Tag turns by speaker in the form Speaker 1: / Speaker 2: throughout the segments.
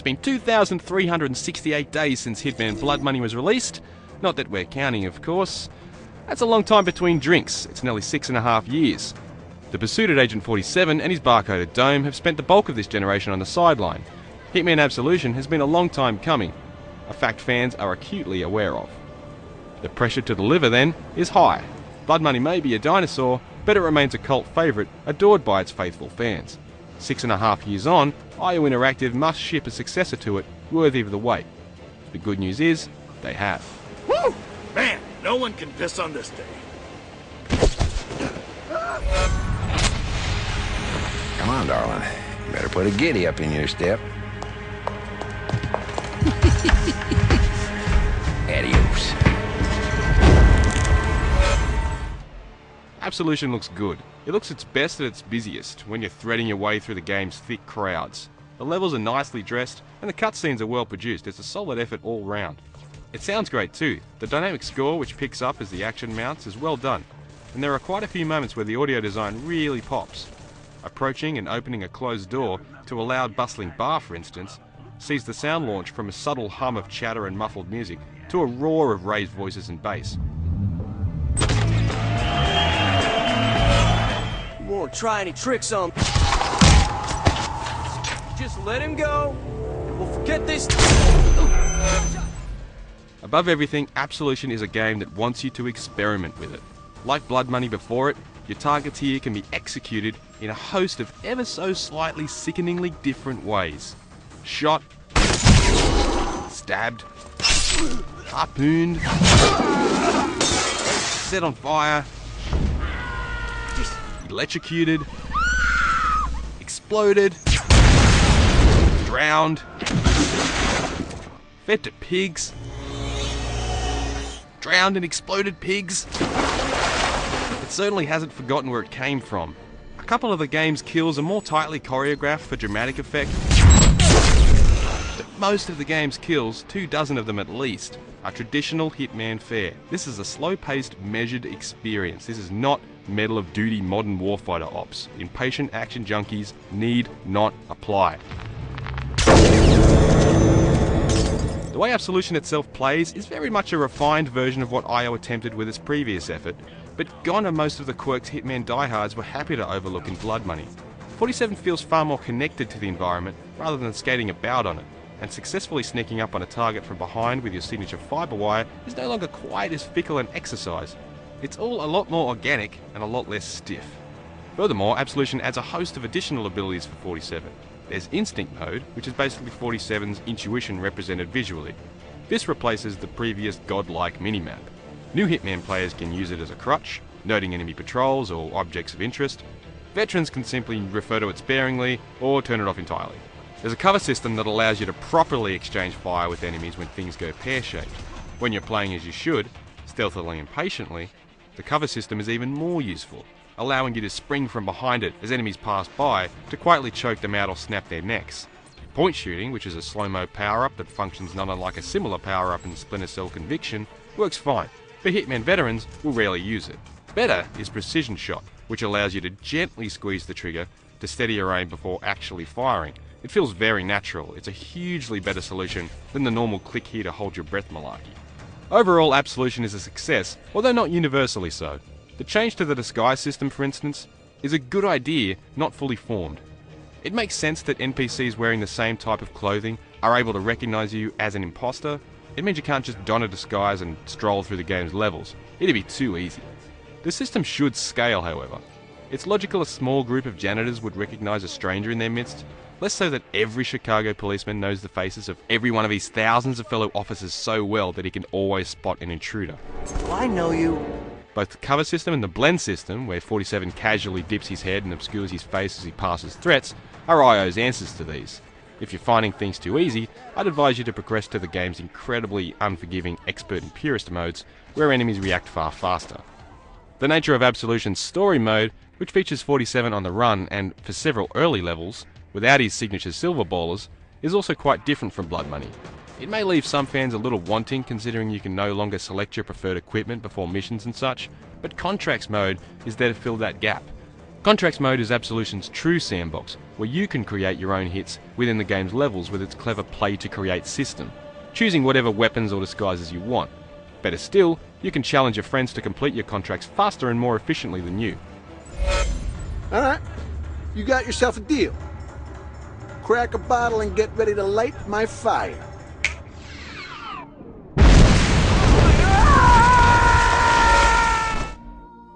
Speaker 1: It's been 2,368 days since Hitman Blood Money was released. Not that we're counting, of course. That's a long time between drinks. It's nearly 6.5 years. The pursuited Agent 47 and his barcoded dome have spent the bulk of this generation on the sideline. Hitman Absolution has been a long time coming, a fact fans are acutely aware of. The pressure to deliver, then, is high. Blood Money may be a dinosaur, but it remains a cult favourite, adored by its faithful fans. 6.5 years on, IO Interactive must ship a successor to it, worthy of the wait. The good news is, they have.
Speaker 2: Woo! Man, no one can piss on this day.
Speaker 3: Come on, darling. You better put a giddy up in your step. Adios.
Speaker 1: Absolution looks good. It looks its best at its busiest, when you're threading your way through the game's thick crowds. The levels are nicely dressed, and the cutscenes are well produced. It's a solid effort all round. It sounds great too. The dynamic score, which picks up as the action mounts, is well done. And there are quite a few moments where the audio design really pops. Approaching and opening a closed door to a loud bustling bar, for instance, sees the sound launch from a subtle hum of chatter and muffled music to a roar of raised voices and bass.
Speaker 4: You won't try any tricks on me. Just let him go, and we'll forget this.
Speaker 1: Above everything, Absolution is a game that wants you to experiment with it. Like Blood Money before it, your targets here can be executed in a host of ever so slightly sickeningly different ways. Shot, stabbed, harpooned, set on fire, electrocuted, exploded, drowned, fed to pigs, drowned and exploded pigs. It certainly hasn't forgotten where it came from. A couple of the game's kills are more tightly choreographed for dramatic effect, but most of the game's kills, 24 of them at least, are traditional Hitman fare. This is a slow-paced, measured experience. This is not Medal of Duty modern warfighter ops. Impatient action junkies need not apply. The way Absolution itself plays is very much a refined version of what IO attempted with its previous effort, but gone are most of the quirks Hitman diehards were happy to overlook in Blood Money. 47 feels far more connected to the environment rather than skating about on it, and successfully sneaking up on a target from behind with your signature fibre wire is no longer quite as fickle an exercise. It's all a lot more organic and a lot less stiff. Furthermore, Absolution adds a host of additional abilities for 47. There's Instinct Mode, which is basically 47's intuition represented visually. This replaces the previous godlike minimap. New Hitman players can use it as a crutch, noting enemy patrols or objects of interest. Veterans can simply refer to it sparingly or turn it off entirely. There's a cover system that allows you to properly exchange fire with enemies when things go pear-shaped. When you're playing as you should, stealthily and patiently, the cover system is even more useful, allowing you to spring from behind it as enemies pass by to quietly choke them out or snap their necks. Point shooting, which is a slow-mo power-up that functions not unlike a similar power-up in Splinter Cell Conviction, works fine, but Hitman veterans will rarely use it. Better is Precision Shot, which allows you to gently squeeze the trigger to steady your aim before actually firing. It feels very natural. It's a hugely better solution than the normal click here to hold your breath malarkey. Overall, Absolution is a success, although not universally so. The change to the disguise system, for instance, is a good idea, not fully formed. It makes sense that NPCs wearing the same type of clothing are able to recognize you as an imposter. It means you can't just don a disguise and stroll through the game's levels. It'd be too easy. The system should scale, however. It's logical a small group of janitors would recognize a stranger in their midst, less so that every Chicago policeman knows the faces of every one of his thousands of fellow officers so well that he can always spot an intruder.
Speaker 4: I know you.
Speaker 1: Both the cover system and the blend system, where 47 casually dips his head and obscures his face as he passes threats, are IO's answers to these. If you're finding things too easy, I'd advise you to progress to the game's incredibly unforgiving expert and purist modes, where enemies react far faster. The nature of Absolution's story mode, which features 47 on the run and, for several early levels, without his signature silver ballers, is also quite different from Blood Money. It may leave some fans a little wanting considering you can no longer select your preferred equipment before missions and such, but Contracts mode is there to fill that gap. Contracts mode is Absolution's true sandbox, where you can create your own hits within the game's levels with its clever play-to-create system, choosing whatever weapons or disguises you want. Better still, you can challenge your friends to complete your contracts faster and more efficiently than you.
Speaker 5: Alright, you got yourself a deal. Crack a bottle and get ready to light my fire.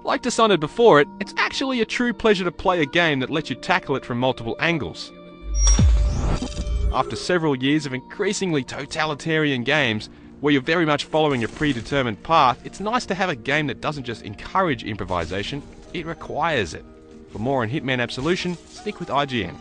Speaker 1: Like Dishonored before it, it's actually a true pleasure to play a game that lets you tackle it from multiple angles. After several years of increasingly totalitarian games, where you're very much following a predetermined path, it's nice to have a game that doesn't just encourage improvisation, it requires it. For more on Hitman Absolution, stick with IGN.